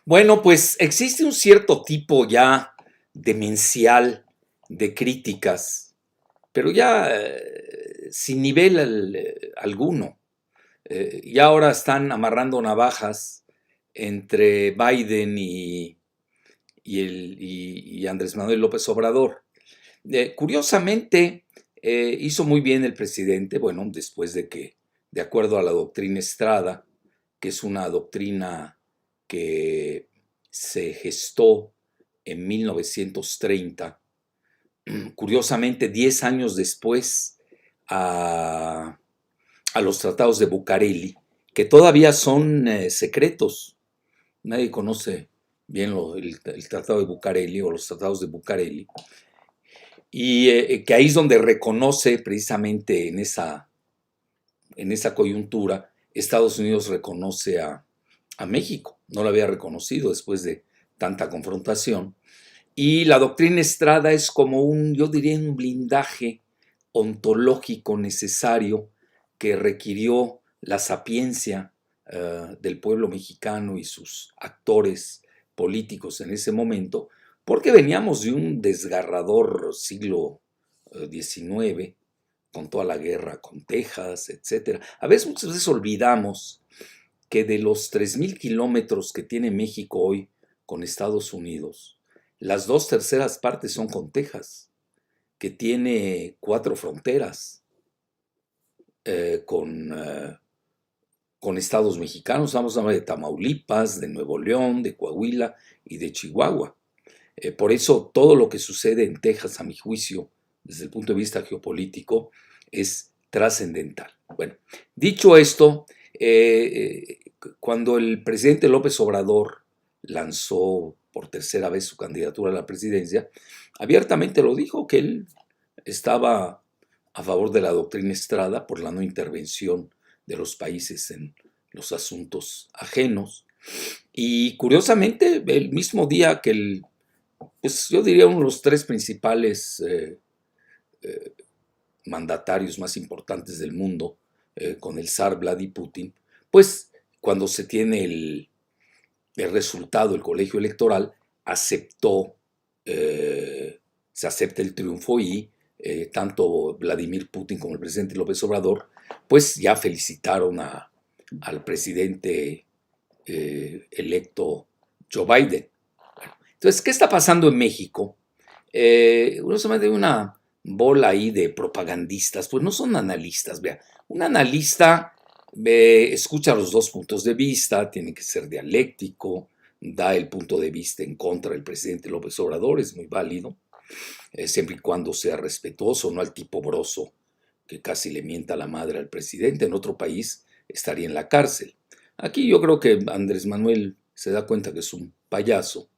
Bueno, pues existe un cierto tipo ya demencial de críticas, pero ya sin nivel alguno. Y ahora están amarrando navajas entre Biden y Andrés Manuel López Obrador. Curiosamente, hizo muy bien el presidente, bueno, después de que, de acuerdo a la doctrina Estrada, que es una doctrina que se gestó en 1930, curiosamente 10 años después a, a los tratados de Bucareli, que todavía son secretos. Nadie conoce bien el Tratado de Bucareli o los tratados de Bucareli. Y que ahí es donde reconoce precisamente en esa coyuntura, Estados Unidos reconoce a México. No lo había reconocido después de tanta confrontación. Y la doctrina Estrada es como un, yo diría, un blindaje ontológico necesario que requirió la sapiencia del pueblo mexicano y sus actores políticos en ese momento, porque veníamos de un desgarrador siglo XIX, con toda la guerra con Texas, etcétera. A veces, muchas veces olvidamos que de los 3000 kilómetros que tiene México hoy con Estados Unidos, las 2/3 partes son con Texas, que tiene 4 fronteras con estados mexicanos. Estamos hablando de Tamaulipas, de Nuevo León, de Coahuila y de Chihuahua. Por eso todo lo que sucede en Texas, a mi juicio, desde el punto de vista geopolítico, es trascendental. Bueno, dicho esto, cuando el presidente López Obrador lanzó por tercera vez su candidatura a la presidencia, abiertamente lo dijo que él estaba a favor de la doctrina Estrada por la no intervención de los países en los asuntos ajenos. Y curiosamente, el mismo día que pues yo diría uno de los tres principales eh, mandatarios más importantes del mundo, con el zar Vladimir Putin, pues cuando se tiene el resultado del colegio electoral, aceptó, se acepta el triunfo y tanto Vladimir Putin como el presidente López Obrador, pues ya felicitaron al presidente electo Joe Biden. Entonces, ¿qué está pasando en México? Uno se mete una bola ahí de propagandistas, pues no son analistas, vea. Un analista escucha los dos puntos de vista, tiene que ser dialéctico, da el punto de vista en contra del presidente López Obrador, es muy válido, siempre y cuando sea respetuoso, no al tipo broso que casi le mienta la madre al presidente. En otro país estaría en la cárcel. Aquí yo creo que Andrés Manuel se da cuenta que es un payaso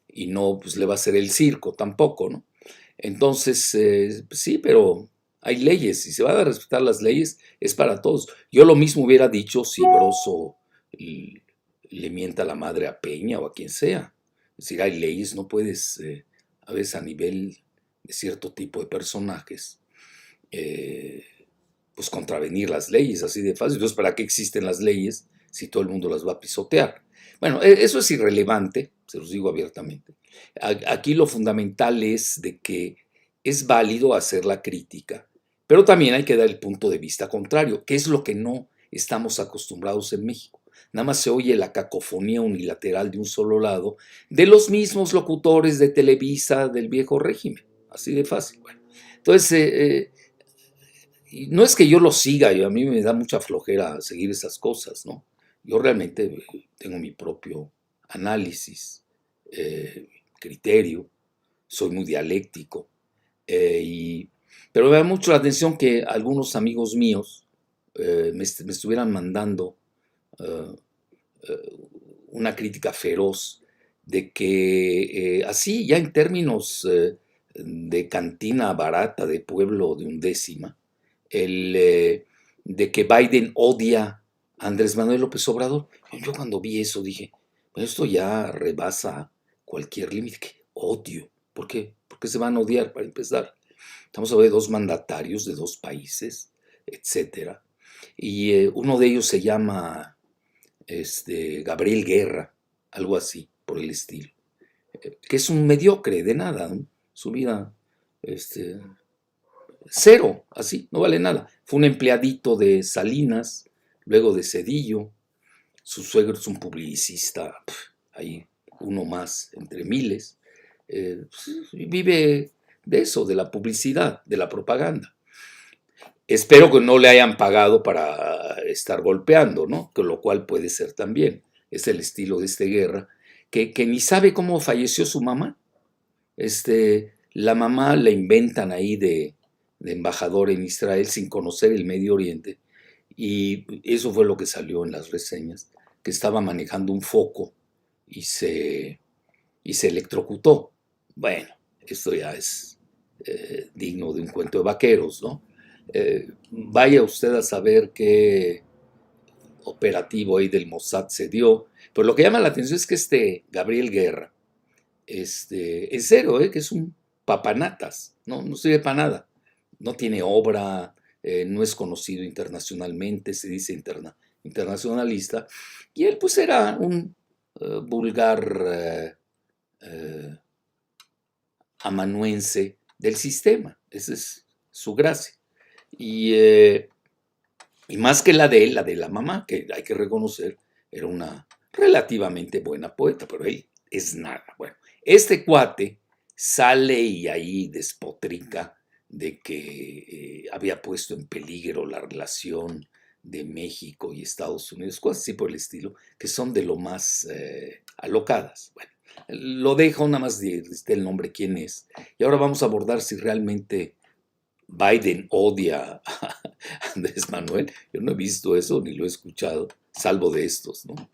y no pues, le va a hacer el circo tampoco, ¿no? Entonces, pues sí, pero hay leyes y se van a respetar las leyes, es para todos. Yo lo mismo hubiera dicho si Broso le mienta la madre a Peña o a quien sea. Es decir, hay leyes, no puedes, a veces a nivel de cierto tipo de personajes, eh, pues contravenir las leyes así de fácil. Entonces, ¿para qué existen las leyes si todo el mundo las va a pisotear? Bueno, eso es irrelevante, se los digo abiertamente. Aquí lo fundamental es de que es válido hacer la crítica, pero también hay que dar el punto de vista contrario, que es lo que no estamos acostumbrados en México. Nada más se oye la cacofonía unilateral de un solo lado de los mismos locutores de Televisa del viejo régimen, así de fácil. Bueno, entonces, y no es que yo lo siga, a mí me da mucha flojera seguir esas cosas, ¿no? Yo realmente tengo mi propio análisis, criterio, soy muy dialéctico, pero me da mucho la atención que algunos amigos míos me estuvieran mandando eh, una crítica feroz de que así, ya en términos de cantina barata de pueblo de undécima, de que Biden odia a Andrés Manuel López Obrador. Yo cuando vi eso dije, bueno, esto ya rebasa cualquier límite. ¿Qué odio? ¿Por qué? ¿Por qué se van a odiar para empezar? Estamos hablando de dos mandatarios de dos países, etcétera. Y uno de ellos se llama Gabriel Guerra. algo así, por el estilo. Que es un mediocre de nada, ¿no? Su vida, este, cero, así, no vale nada. Fue un empleadito de Salinas, luego de Cedillo. Su suegro es un publicista, hay uno más entre miles. Vive de eso, de la publicidad, de la propaganda. Espero que no le hayan pagado para estar golpeando, ¿no? Que lo cual puede ser también. Es el estilo de este Guerra, que ni sabe cómo falleció su mamá. La mamá la inventan ahí de embajador en Israel sin conocer el Medio Oriente. Y eso fue lo que salió en las reseñas, que estaba manejando un foco y se electrocutó. Bueno, esto ya es digno de un cuento de vaqueros, ¿no? Vaya usted a saber qué operativo ahí del Mossad se dio. Pero lo que llama la atención es que este Gabriel Guerra, en serio, que es un papanatas, no sirve para nada. No tiene obra, no es conocido internacionalmente, se dice internacionalista. Y él pues era un vulgar amanuense del sistema. Esa es su gracia. Y más que la de él, la de la mamá, que hay que reconocer, era una relativamente buena poeta, pero él es nada. Bueno, este cuate sale y ahí despotrica de que había puesto en peligro la relación de México y Estados Unidos, cosas así por el estilo, que son de lo más alocadas. Bueno, lo dejo, nada más de el nombre quién es. Y ahora vamos a abordar si realmente Biden odia a Andrés Manuel. Yo no he visto eso ni lo he escuchado, salvo de estos, ¿no?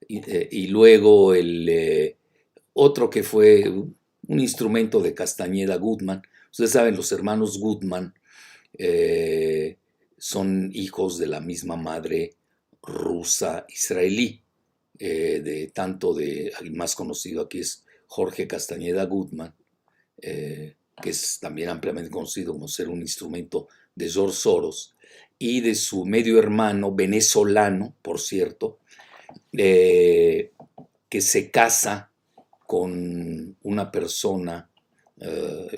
Y luego el otro que fue un instrumento de Castañeda Goodman. Ustedes saben, los hermanos Goodman son hijos de la misma madre rusa israelí, el más conocido aquí es Jorge Castañeda Goodman, que es también ampliamente conocido como ser un instrumento de George Soros, y de su medio hermano venezolano, por cierto, que se casa con una persona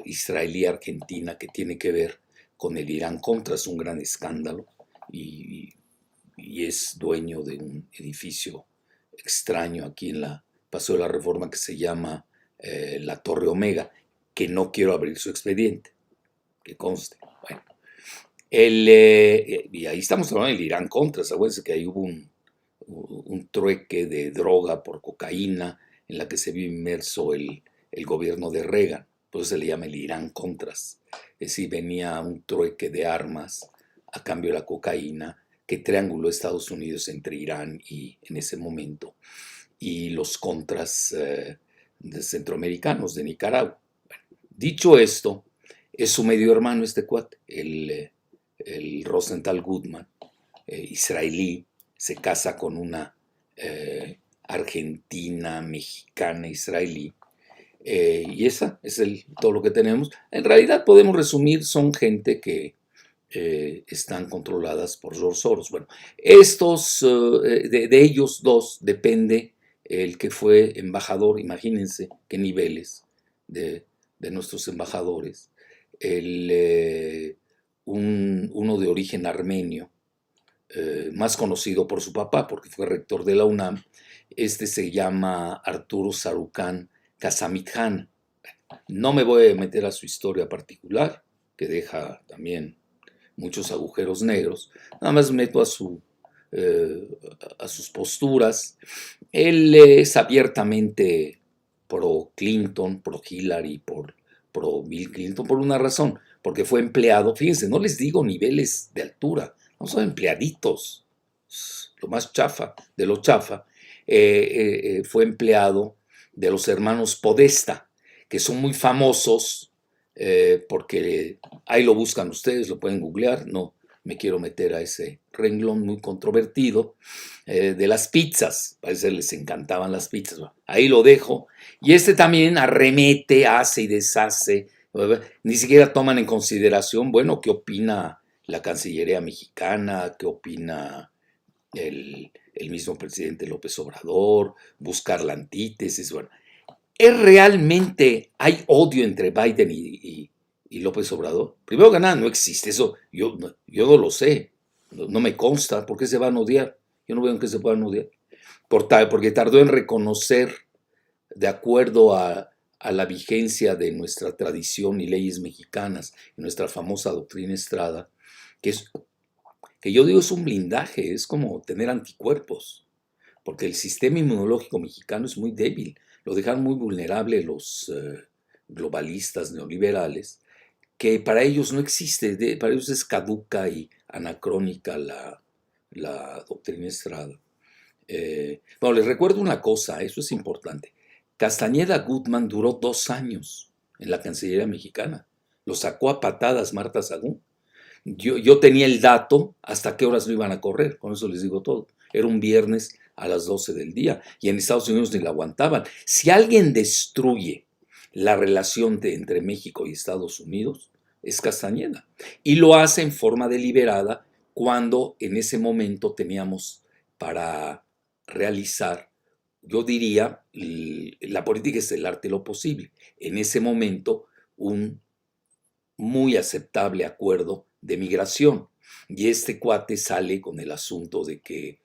israelí argentina que tiene que ver con el Irán Contra, es un gran escándalo, y es dueño de un edificio extraño aquí en la Paseo de la Reforma que se llama la Torre Omega, que no quiero abrir su expediente, que conste. Bueno, y ahí estamos hablando del Irán Contra, acuérdense que ahí hubo un trueque de droga por cocaína en la que se vio inmerso el gobierno de Reagan, por eso se le llama el Irán Contras. Es decir, venía un trueque de armas a cambio de la cocaína que trianguló Estados Unidos entre Irán y, en ese momento, y los contras de centroamericanos de Nicaragua. Bueno, dicho esto, es su medio hermano este cuate, el Rosenthal Goodman, israelí, se casa con una argentina, mexicana, israelí, y esa es todo lo que tenemos. En realidad podemos resumir, son gente que están controladas por George Soros. Bueno, estos, de ellos dos depende el que fue embajador, imagínense qué niveles de nuestros embajadores, uno de origen armenio, más conocido por su papá, porque fue rector de la UNAM, se llama Arturo Sarukhan Kasamithan. No me voy a meter a su historia particular, que deja también muchos agujeros negros, nada más meto a sus posturas. Él es abiertamente pro Clinton, pro Hillary, pro Bill Clinton, por una razón, porque fue empleado, fíjense, no les digo niveles de altura, no son empleaditos, lo más chafa de lo chafa. Fue empleado de los hermanos Podesta, que son muy famosos, porque ahí lo buscan ustedes, lo pueden googlear, no me quiero meter a ese renglón muy controvertido, de las pizzas, parece que les encantaban las pizzas, ahí lo dejo, y también arremete, hace y deshace, ni siquiera toman en consideración, bueno, qué opina la Cancillería mexicana, qué opina el mismo presidente López Obrador, buscar la antítesis. Bueno, ¿hay odio entre Biden y López Obrador? Primero que nada, no existe eso, yo no lo sé, no me consta. ¿Por qué se van a odiar? Yo no veo en qué se puedan odiar. Porque tardó en reconocer, de acuerdo a la vigencia de nuestra tradición y leyes mexicanas, y nuestra famosa doctrina Estrada, que yo digo es un blindaje, es como tener anticuerpos, porque el sistema inmunológico mexicano es muy débil, lo dejan muy vulnerable los globalistas neoliberales, que para ellos no existe, para ellos es caduca y anacrónica la doctrina Estrada. Bueno, les recuerdo una cosa, eso es importante. Castañeda Gutmann duró 2 años en la Cancillería mexicana. Lo sacó a patadas Marta Sagún. Yo tenía el dato hasta qué horas lo iban a correr, con eso les digo todo. Era un viernes a las 12 del día y en Estados Unidos ni la aguantaban. Si alguien destruye la relación entre México y Estados Unidos, es Castañeda. Y lo hace en forma deliberada cuando en ese momento teníamos para realizar, yo diría, la política es el arte de lo posible. En ese momento, un muy aceptable acuerdo de migración. Y este cuate sale con el asunto de que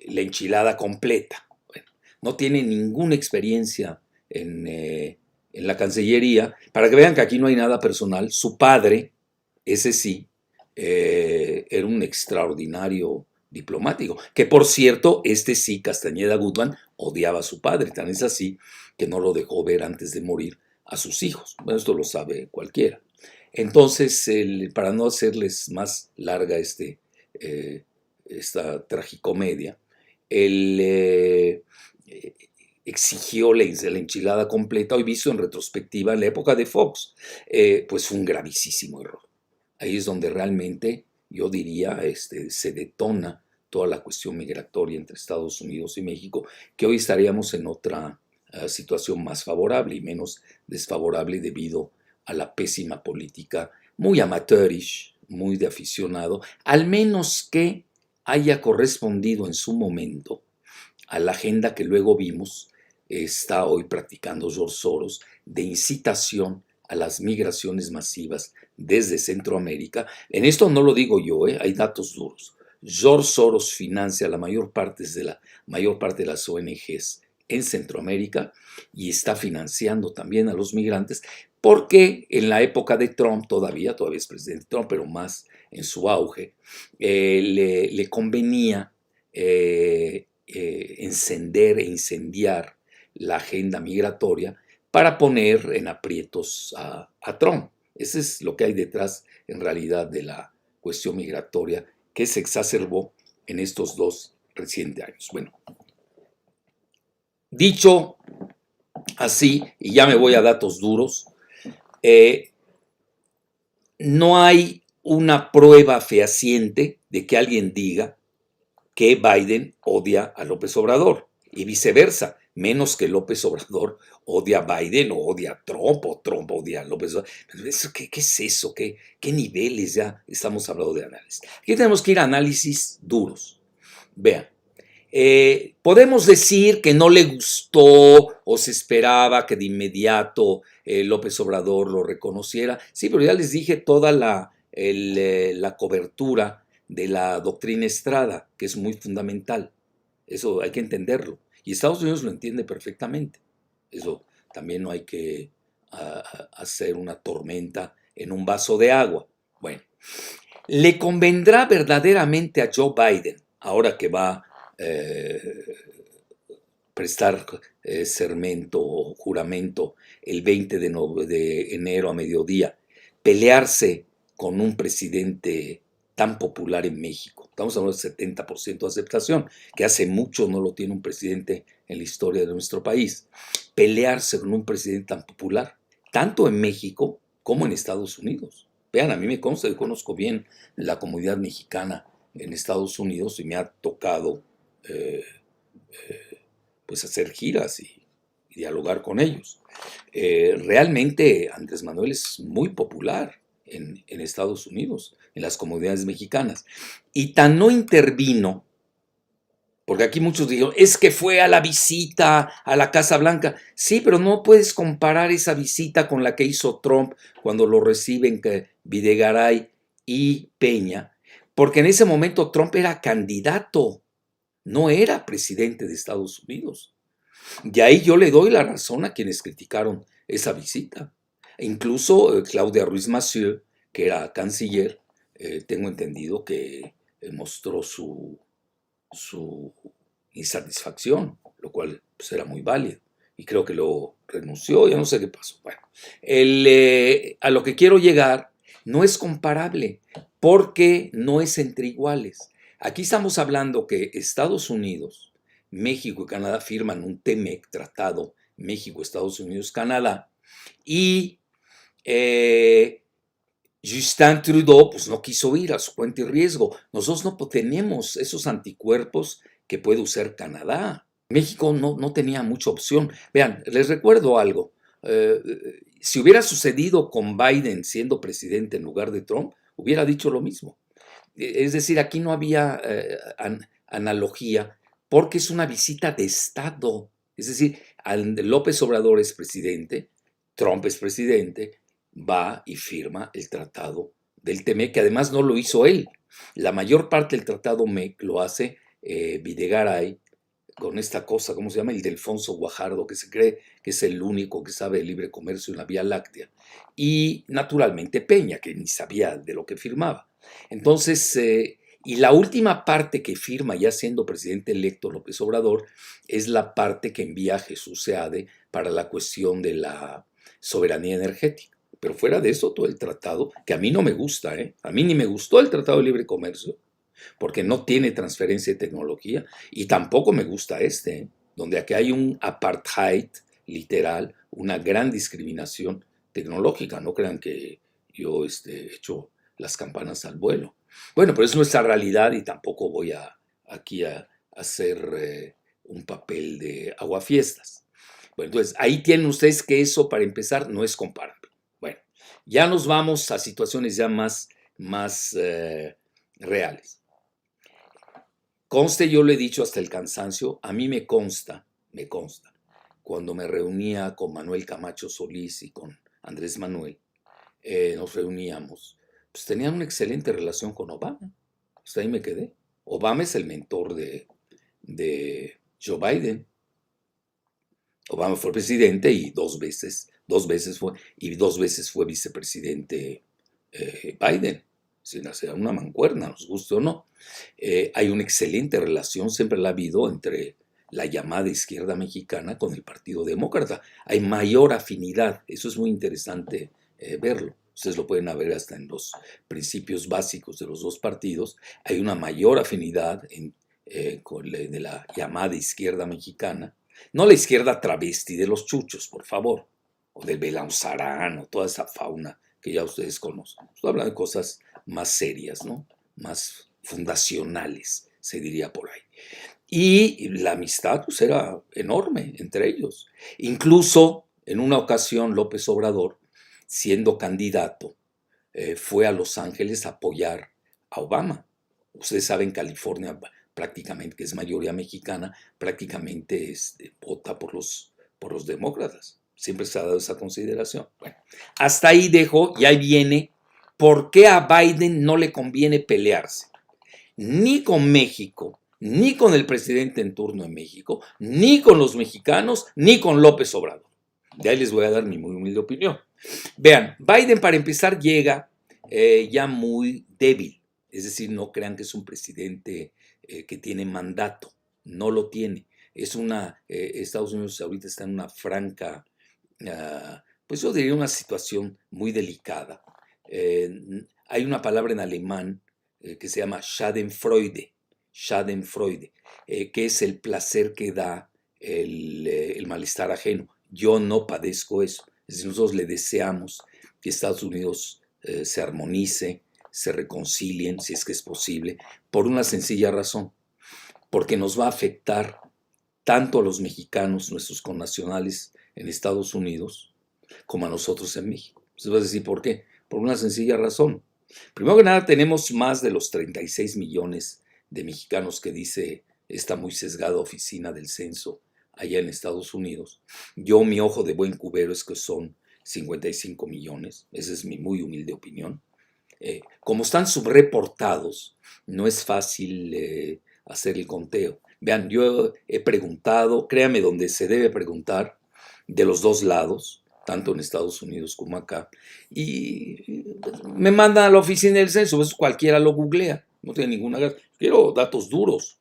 la enchilada completa. Bueno, no tiene ninguna experiencia en la Cancillería. Para que vean que aquí no hay nada personal, su padre, ese sí, era un extraordinario diplomático, que por cierto, este sí, Castañeda Gutmann, odiaba a su padre, tan es así que no lo dejó ver antes de morir a sus hijos. Bueno, esto lo sabe cualquiera. Entonces, para no hacerles más larga esta tragicomedia, él exigió la enchilada completa, hoy visto en retrospectiva en la época de Fox, pues fue un gravísimo error. Ahí es donde realmente, yo diría, se detona toda la cuestión migratoria entre Estados Unidos y México, que hoy estaríamos en otra situación más favorable y menos desfavorable debido a la pésima política, muy amateurish, muy de aficionado, al menos que haya correspondido en su momento a la agenda que luego vimos está hoy practicando George Soros de incitación a las migraciones masivas desde Centroamérica. En esto no lo digo yo, hay datos duros. George Soros financia la mayor parte de las ONGs en Centroamérica y está financiando también a los migrantes porque en la época de Trump, todavía es presidente Trump, pero más en su auge, le convenía encender e incendiar la agenda migratoria para poner en aprietos a Trump. Eso es lo que hay detrás, en realidad, de la cuestión migratoria que se exacerbó en estos 2 recientes años. Bueno, dicho así, y ya me voy a datos duros, no hay una prueba fehaciente de que alguien diga que Biden odia a López Obrador y viceversa, menos que López Obrador odia a Biden o odia a Trump o Trump odia a López Obrador. ¿Qué es eso? ¿Qué niveles ya estamos hablando de análisis? Aquí tenemos que ir a análisis duros. Vean, podemos decir que no le gustó o se esperaba que de inmediato López Obrador lo reconociera. Sí, pero ya les dije toda la cobertura de la doctrina Estrada, que es muy fundamental. Eso hay que entenderlo. Y Estados Unidos lo entiende perfectamente. Eso también no hay que hacer una tormenta en un vaso de agua. Bueno, ¿le convendrá verdaderamente a Joe Biden, ahora que va a prestar sermento o juramento el 20 de enero a mediodía, pelearse con un presidente tan popular en México? Estamos hablando del 70% de aceptación, que hace mucho no lo tiene un presidente en la historia de nuestro país. Pelearse con un presidente tan popular, tanto en México como en Estados Unidos. Vean, a mí me consta, yo conozco bien la comunidad mexicana en Estados Unidos y me ha tocado pues hacer giras y dialogar con ellos. Realmente Andrés Manuel es muy popular en Estados Unidos, en las comunidades mexicanas. Y tan no intervino Porque aquí muchos dijeron, es que fue a la visita a la Casa Blanca. Sí, pero no puedes comparar esa visita con la que hizo Trump cuando lo reciben Videgaray y Peña, porque en ese momento Trump era candidato, no era presidente de Estados Unidos. Y ahí yo le doy la razón a quienes criticaron esa visita. E incluso Claudia Ruiz Massieu, que era canciller, tengo entendido que mostró su insatisfacción, lo cual pues, era muy válido. Y creo que lo renunció, ya no sé qué pasó. Bueno, a lo que quiero llegar no es comparable porque no es entre iguales. Aquí estamos hablando que Estados Unidos, México y Canadá firman un TEMEC, tratado México, Estados Unidos, Canadá, y Justin Trudeau pues no quiso ir a su cuenta y riesgo. Nosotros no tenemos esos anticuerpos que puede usar Canadá. México no tenía mucha opción. Vean, les recuerdo algo. Si hubiera sucedido con Biden siendo presidente en lugar de Trump, hubiera dicho lo mismo. Es decir, aquí no había analogía porque es una visita de Estado. Es decir, López Obrador es presidente, Trump es presidente, va y firma el tratado del TEMEC, que además no lo hizo él. La mayor parte del tratado MEC lo hace Videgaray con esta cosa, ¿cómo se llama? El de Alfonso Guajardo, que se cree que es el único que sabe de libre comercio en la Vía Láctea. Y naturalmente Peña, que ni sabía de lo que firmaba. Entonces, y la última parte que firma ya siendo presidente electo López Obrador es la parte que envía a Jesús Seade para la cuestión de la soberanía energética. Pero fuera de eso, todo el tratado, que a mí no me gusta, a mí ni me gustó el Tratado de Libre Comercio, porque no tiene transferencia de tecnología, y tampoco me gusta donde aquí hay un apartheid literal, una gran discriminación tecnológica. No crean que yo echo las campanas al vuelo. Bueno, pero es nuestra realidad y tampoco voy aquí a hacer un papel de aguafiestas. Bueno, entonces ahí tienen ustedes que eso, para empezar, no es comparable. Bueno, ya nos vamos a situaciones ya más reales. Conste, yo lo he dicho hasta el cansancio, a mí me consta, cuando me reunía con Manuel Camacho Solís y con Andrés Manuel, nos reuníamos, pues tenían una excelente relación con Obama. Hasta ahí me quedé. Obama es el mentor de Joe Biden. Obama fue presidente y dos veces fue vicepresidente Biden. Sin hacer una mancuerna, nos guste o no. Hay una excelente relación, siempre la ha habido, entre la llamada izquierda mexicana con el Partido Demócrata. Hay mayor afinidad, eso es muy interesante verlo. Ustedes lo pueden ver hasta en los principios básicos de los dos partidos. Hay una mayor afinidad de la llamada izquierda mexicana, no la izquierda travesti de los chuchos, por favor, o del Belauzarán, o toda esa fauna que ya ustedes conocen. Estoy hablando de cosas más serias, ¿no? Más fundacionales, se diría por ahí. Y la amistad pues, era enorme entre ellos. Incluso en una ocasión López Obrador, siendo candidato, fue a Los Ángeles a apoyar a Obama. Ustedes saben, California prácticamente, que es mayoría mexicana, prácticamente vota por los demócratas. Siempre se ha dado esa consideración. Bueno, hasta ahí dejo y ahí viene por qué a Biden no le conviene pelearse. Ni con México, ni con el presidente en turno de México, ni con los mexicanos, ni con López Obrador. De ahí les voy a dar mi muy humilde opinión. Vean, Biden para empezar llega ya muy débil. Es decir, no crean que es un presidente que tiene mandato. No lo tiene. Estados Unidos ahorita está en una franca, pues yo diría una situación muy delicada. Hay una palabra en alemán que se llama Schadenfreude, que es el placer que da el malestar ajeno. Yo no padezco eso. Es decir, nosotros le deseamos que Estados Unidos se armonice, se reconcilien, si es que es posible, por una sencilla razón, porque nos va a afectar tanto a los mexicanos, nuestros connacionales en Estados Unidos, como a nosotros en México. Usted va a decir, ¿por qué? Por una sencilla razón. Primero que nada, tenemos más de los 36 millones de mexicanos que dice esta muy sesgada oficina del censo allá en Estados Unidos. Yo, mi ojo de buen cubero es que son 55 millones, esa es mi muy humilde opinión. Como están subreportados, no es fácil hacer el conteo. Vean, yo he preguntado, créame, donde se debe preguntar, de los dos lados, tanto en Estados Unidos como acá, y me mandan a la oficina del censo, pues cualquiera lo googlea, no tiene ninguna gracia. Quiero datos duros,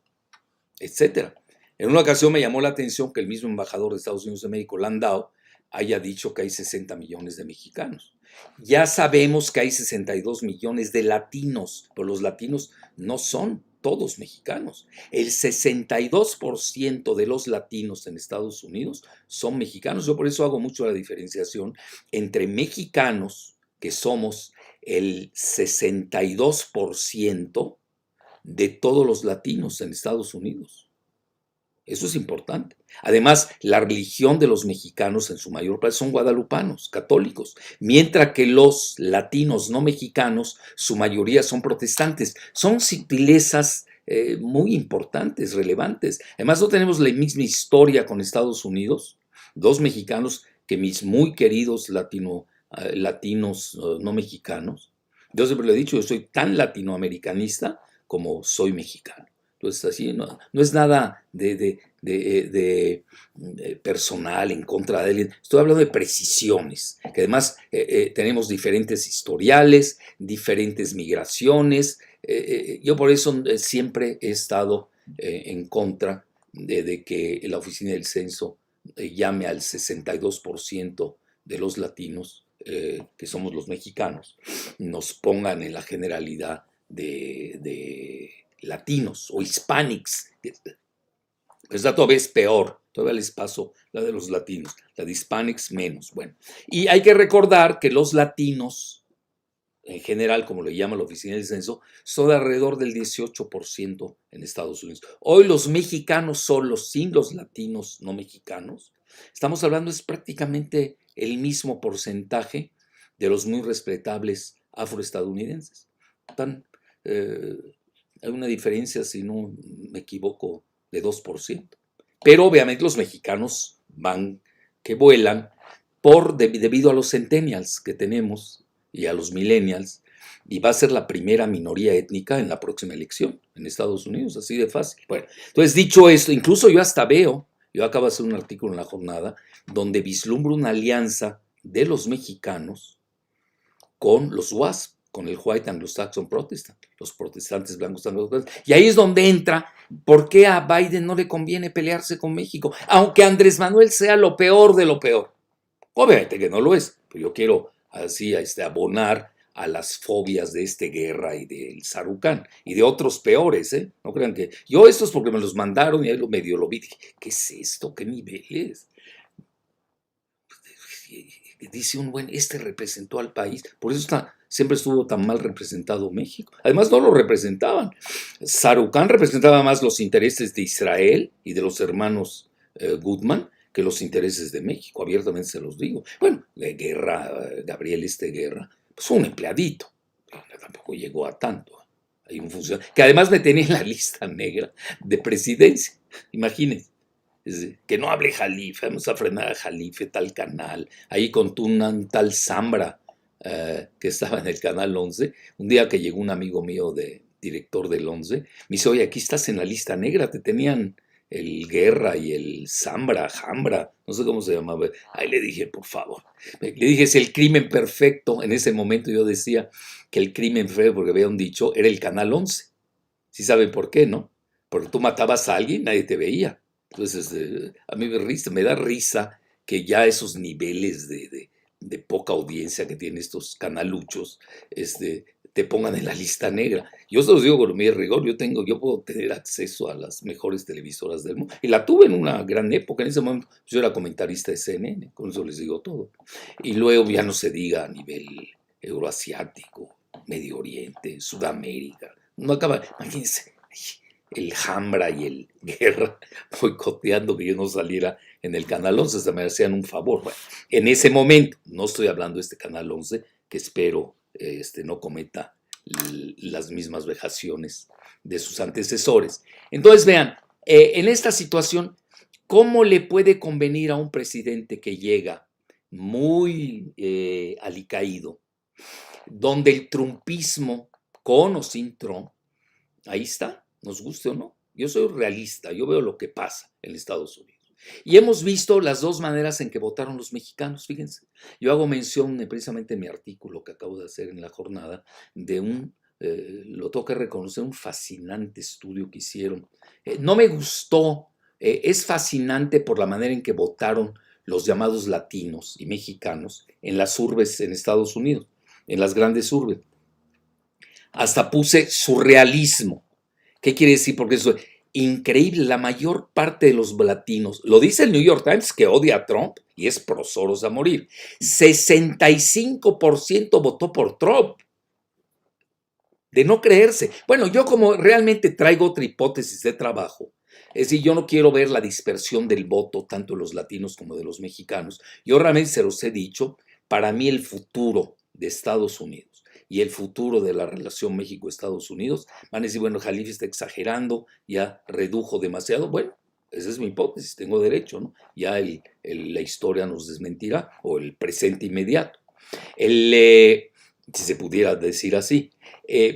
etcétera. En una ocasión me llamó la atención que el mismo embajador de Estados Unidos de México, Landau, haya dicho que hay 60 millones de mexicanos. Ya sabemos que hay 62 millones de latinos, pero los latinos no son todos mexicanos. El 62% de los latinos en Estados Unidos son mexicanos. Yo por eso hago mucho la diferenciación entre mexicanos, que somos el 62% de todos los latinos en Estados Unidos. Eso es importante. Además, la religión de los mexicanos en su mayor parte son guadalupanos, católicos, mientras que los latinos no mexicanos, su mayoría son protestantes. Son sutilezas muy importantes, relevantes. Además, no tenemos la misma historia con Estados Unidos. Dos mexicanos que mis muy queridos latinos no mexicanos. Yo siempre lo he dicho, yo soy tan latinoamericanista como soy mexicano. Entonces, así no es nada de personal en contra de él. Estoy hablando de precisiones, que además tenemos diferentes historiales, diferentes migraciones. Yo por eso siempre he estado en contra de que la oficina del censo llame al 62% de los latinos, que somos los mexicanos, nos pongan en la generalidad de latinos o hispanics. Esa todavía es peor, todavía les paso la de los latinos, la de hispanics menos. Bueno, y hay que recordar que los latinos, en general, como le llama la oficina del censo, son de alrededor del 18% en Estados Unidos. Hoy los mexicanos solos, sin los latinos no mexicanos, estamos hablando es prácticamente el mismo porcentaje de los muy respetables afroestadounidenses. Hay una diferencia, si no me equivoco, de 2%. Pero obviamente los mexicanos van que vuelan debido a los centennials que tenemos y a los millennials, y va a ser la primera minoría étnica en la próxima elección en Estados Unidos, así de fácil. Bueno, entonces dicho esto, incluso yo acabo de hacer un artículo en La Jornada donde vislumbro una alianza de los mexicanos con los WASP, con el White Anglo-Saxon Protestant, los protestantes blancos anglo-saxones. Y ahí es donde entra por qué a Biden no le conviene pelearse con México, aunque Andrés Manuel sea lo peor de lo peor. Obviamente que no lo es, pero yo quiero así abonar a las fobias de Guerra y del Sarucán y de otros peores, ¿eh? No crean que yo esto es porque me los mandaron y ahí medio lo vi. Dije, ¿qué es esto? ¿Qué niveles? Dice un representó al país, por eso siempre estuvo tan mal representado México. Además no lo representaban. Sarucán representaba más los intereses de Israel y de los hermanos Goodman que los intereses de México, abiertamente se los digo. Bueno, Gabriel Guerra, pues fue un empleadito, tampoco llegó a tanto. Hay un funcionario que además me tenía en la lista negra de presidencia, imagínense. Que no hable Jalife, vamos a frenar a Jalife, tal canal, ahí con un tal Zambra, que estaba en el canal 11, un día que llegó un amigo mío, director del 11, me dice, oye, aquí estás en la lista negra, te tenían el Guerra y el Zambra, Jambra, no sé cómo se llamaba. Ahí le dije, por favor, le dije, es el crimen perfecto. En ese momento yo decía que el crimen perfecto, porque había un dicho, era el canal 11. ¿Sí saben por qué, no? Porque tú matabas a alguien, nadie te veía. Entonces, a mí me da risa que ya esos niveles de poca audiencia que tienen estos canaluchos, te pongan en la lista negra. Yo se los digo con mi rigor, yo puedo tener acceso a las mejores televisoras del mundo. Y la tuve en una gran época, en ese momento yo era comentarista de CNN, con eso les digo todo. Y luego ya no se diga a nivel euroasiático, Medio Oriente, Sudamérica. No acaba, imagínense, el Jambra y el Guerra boicoteando que yo no saliera en el Canal 11, se me hacían un favor. Bueno, en ese momento, no estoy hablando de este Canal 11, que espero no cometa las mismas vejaciones de sus antecesores. Entonces, vean, En esta situación, ¿cómo le puede convenir a un presidente que llega muy alicaído, donde el trumpismo, con o sin Trump, ahí está, nos guste o no? Yo soy realista, yo veo lo que pasa en Estados Unidos. Y hemos visto las dos maneras en que votaron los mexicanos, fíjense. Yo hago mención precisamente en mi artículo que acabo de hacer en la jornada de lo tengo que reconocer, un fascinante estudio que hicieron. No me gustó, es fascinante por la manera en que votaron los llamados latinos y mexicanos en las urbes en Estados Unidos, en las grandes urbes. Hasta puse surrealismo. ¿Qué quiere decir? Porque eso es increíble. La mayor parte de los latinos, lo dice el New York Times, que odia a Trump y es pro Soros a morir. 65% votó por Trump. De no creerse. Bueno, yo como realmente traigo otra hipótesis de trabajo, es decir, yo no quiero ver la dispersión del voto tanto de los latinos como de los mexicanos. Yo realmente se los he dicho, para mí el futuro de Estados Unidos y el futuro de la relación México-Estados Unidos, van a decir, bueno, Jalife está exagerando, ya redujo demasiado. Bueno, esa es mi hipótesis, tengo derecho, ¿no? Ya la historia nos desmentirá, o el presente inmediato. Si se pudiera decir así.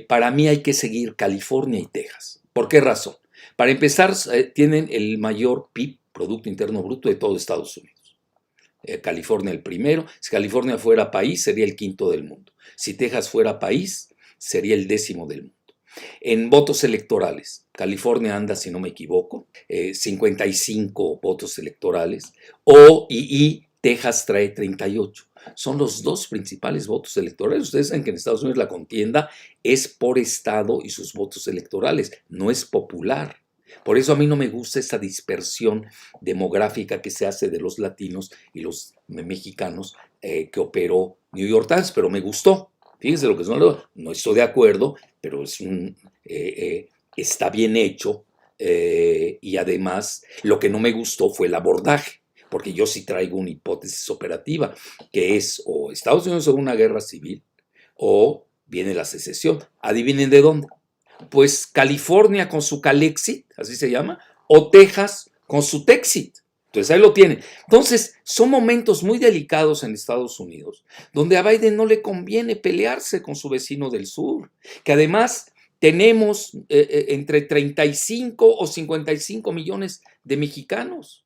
Para mí hay que seguir California y Texas. ¿Por qué razón? Para empezar, tienen el mayor PIB, Producto Interno Bruto, de todo Estados Unidos. California el primero. Si California fuera país, sería el quinto del mundo. Si Texas fuera país, sería el 10º del mundo. En votos electorales, California anda, si no me equivoco, 55 votos electorales, y Texas trae 38. Son los dos principales votos electorales. Ustedes saben que en Estados Unidos la contienda es por estado y sus votos electorales, no es popular. Por eso a mí no me gusta esa dispersión demográfica que se hace de los latinos y los mexicanos que operó New York Times, pero me gustó. Fíjense lo que son, no estoy de acuerdo, pero está bien hecho, y además lo que no me gustó fue el abordaje, porque yo sí traigo una hipótesis operativa, que es o Estados Unidos en una guerra civil o viene la secesión. Adivinen de dónde. Pues California con su Calexit, así se llama, o Texas con su Texit. Entonces ahí lo tienen. Entonces son momentos muy delicados en Estados Unidos, donde a Biden no le conviene pelearse con su vecino del sur, que además tenemos entre 35 o 55 millones de mexicanos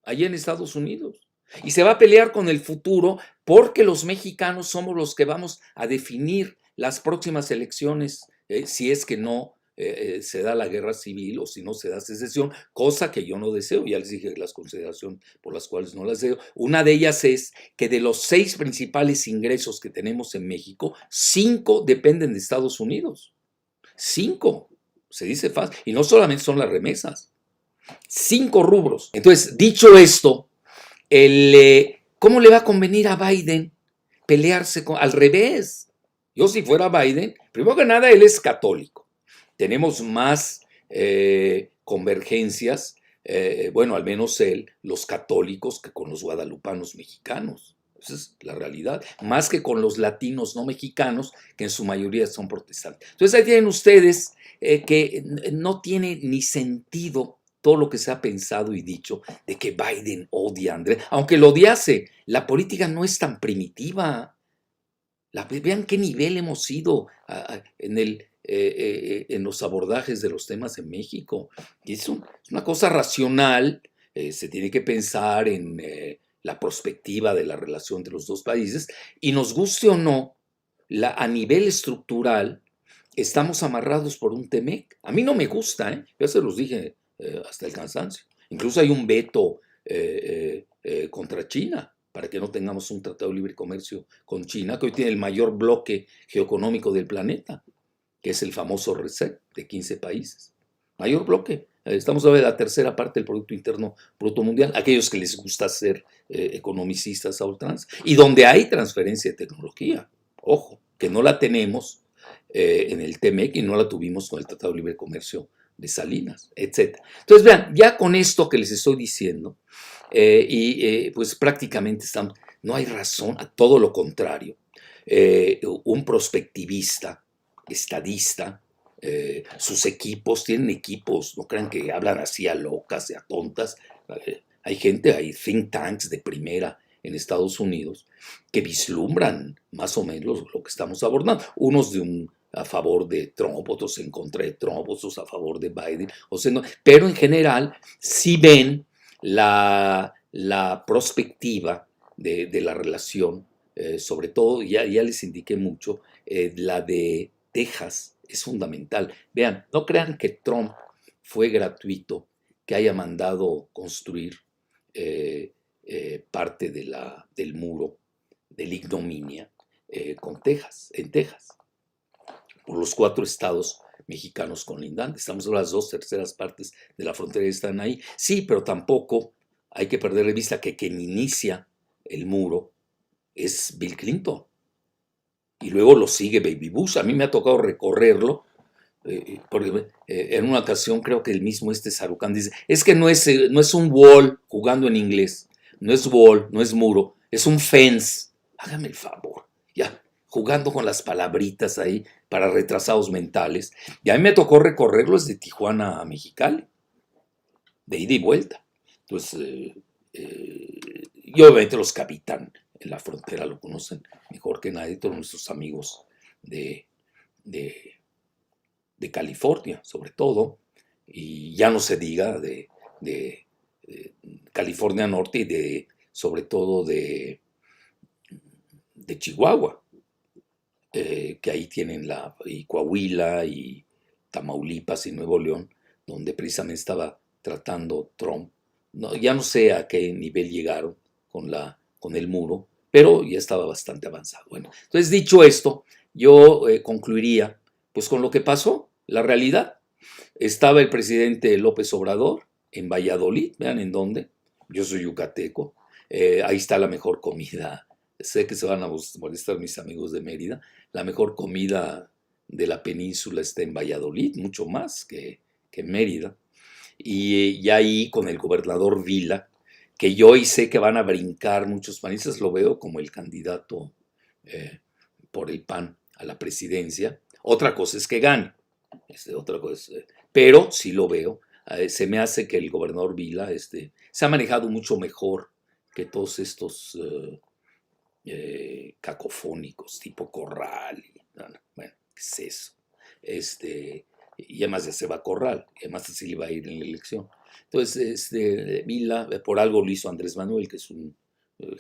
allá en Estados Unidos. Y se va a pelear con el futuro porque los mexicanos somos los que vamos a definir las próximas elecciones, si es que no se da la guerra civil o si no se da secesión, cosa que yo no deseo. Ya les dije las consideraciones por las cuales no las deseo. Una de ellas es que de los 6 principales ingresos que tenemos en México, 5 dependen de Estados Unidos. 5, se dice fácil. Y no solamente son las remesas. 5 rubros. Entonces, dicho esto, ¿cómo le va a convenir a Biden pelearse al revés? Yo si fuera Biden, primero que nada, él es católico. Tenemos más convergencias, bueno, al menos él, los católicos, que con los guadalupanos mexicanos. Esa es la realidad. Más que con los latinos no mexicanos, que en su mayoría son protestantes. Entonces ahí tienen ustedes que no tiene ni sentido todo lo que se ha pensado y dicho de que Biden odia a Andrés. Aunque lo odiase, la política no es tan primitiva. Vean qué nivel hemos ido en los abordajes de los temas en México. Y es una cosa racional, se tiene que pensar en la perspectiva de la relación entre los dos países, y nos guste o no, a nivel estructural, estamos amarrados por un TEMEC. A mí no me gusta, ya se los dije hasta el cansancio. Incluso hay un veto contra China, para que no tengamos un tratado de libre comercio con China, que hoy tiene el mayor bloque geoeconómico del planeta, que es el famoso RCEP de 15 países. Mayor bloque. Estamos hablando de la tercera parte del Producto Interno Bruto Mundial, aquellos que les gusta ser economicistas a ultranza, y donde hay transferencia de tecnología. Ojo, que no la tenemos en el TEMEC y no la tuvimos con el Tratado de Libre Comercio de Salinas, etc. Entonces, vean, ya con esto que les estoy diciendo, pues prácticamente no hay razón, a todo lo contrario. Un prospectivista, estadista, sus equipos, tienen equipos, no crean que hablan así a locas y a tontas. Hay gente, hay think tanks de primera en Estados Unidos que vislumbran más o menos lo que estamos abordando. Unos a favor de Trump, otros en contra de Trump, otros a favor de Biden, pero en general sí ven la perspectiva de la relación, sobre todo, ya les indiqué mucho, la de Texas es fundamental. Vean, no crean que Trump fue gratuito, que haya mandado construir parte del muro de la ignominia en Texas, por los 4 estados mexicanos colindantes. Estamos en las 2/3 partes de la frontera están ahí. Sí, pero tampoco hay que perder de vista que quien inicia el muro es Bill Clinton. Y luego lo sigue Baby Bush. A mí me ha tocado recorrerlo, porque en una ocasión creo que el mismo Sarucán dice, es que no es un wall, jugando en inglés, no es wall, no es muro, es un fence. Hágame el favor, ya, jugando con las palabritas ahí para retrasados mentales. Y a mí me tocó recorrerlo desde Tijuana a Mexicali, de ida y vuelta. Entonces, y obviamente los que habitan en la frontera lo conocen mejor que nadie, todos nuestros amigos de California, sobre todo, y ya no se diga de California Norte y sobre todo de Chihuahua, que ahí tienen y Coahuila y Tamaulipas y Nuevo León, donde precisamente estaba tratando Trump. No, ya no sé a qué nivel llegaron con el muro, pero ya estaba bastante avanzado. Bueno, entonces dicho esto, yo concluiría pues con lo que pasó, la realidad. Estaba el presidente López Obrador en Valladolid, vean en dónde, yo soy yucateco, ahí está la mejor comida, sé que se van a molestar mis amigos de Mérida, la mejor comida de la península está en Valladolid, mucho más que en Mérida, y ahí con el gobernador Vila, que yo hoy sé que van a brincar muchos panistas, lo veo como el candidato por el PAN a la presidencia. Otra cosa es que gane, otra cosa, pero sí lo veo. Se me hace que el gobernador Vila se ha manejado mucho mejor que todos estos cacofónicos tipo Corral. Bueno, ¿qué es eso? Y además ya se va a Corral, y además así le va a ir en la elección. Entonces, Vila, por algo lo hizo Andrés Manuel, que es un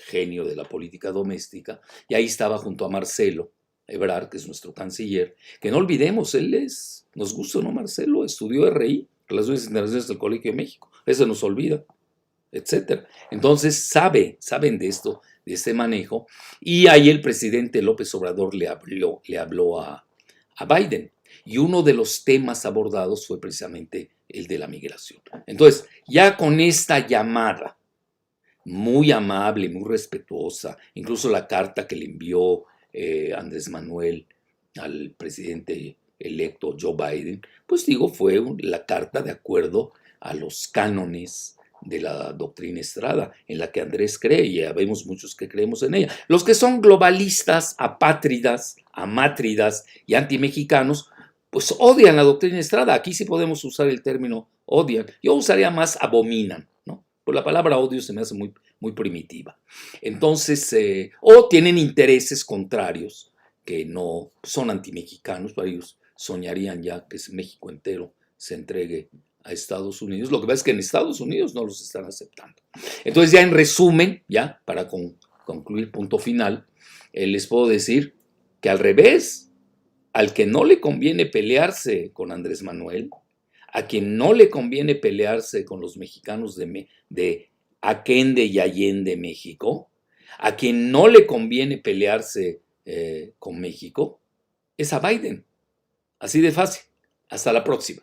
genio de la política doméstica, y ahí estaba junto a Marcelo Ebrard, que es nuestro canciller, que no olvidemos, nos gusta, ¿no? Marcelo estudió RI, Relaciones Internacionales del Colegio de México, eso nos olvida, etcétera. Entonces saben de esto, de este manejo, y ahí el presidente López Obrador le habló a Biden, y uno de los temas abordados fue precisamente el de la migración. Entonces, ya con esta llamada muy amable, muy respetuosa, incluso la carta que le envió Andrés Manuel al presidente electo Joe Biden, pues digo, fue la carta de acuerdo a los cánones de la doctrina Estrada, en la que Andrés cree, y ya vemos muchos que creemos en ella. Los que son globalistas, apátridas, amátridas y antimexicanos, pues odian la doctrina Estrada. Aquí sí podemos usar el término odian. Yo usaría más abominan, ¿no? Pues la palabra odio se me hace muy, muy primitiva. Entonces, o tienen intereses contrarios que no son antimexicanos, para ellos soñarían ya que México entero se entregue a Estados Unidos. Lo que pasa es que en Estados Unidos no los están aceptando. Entonces, ya en resumen, ya para concluir punto final, les puedo decir que al revés, al que no le conviene pelearse con Andrés Manuel, a quien no le conviene pelearse con los mexicanos de Aquende y Allende, México, a quien no le conviene pelearse con México, es a Biden. Así de fácil. Hasta la próxima.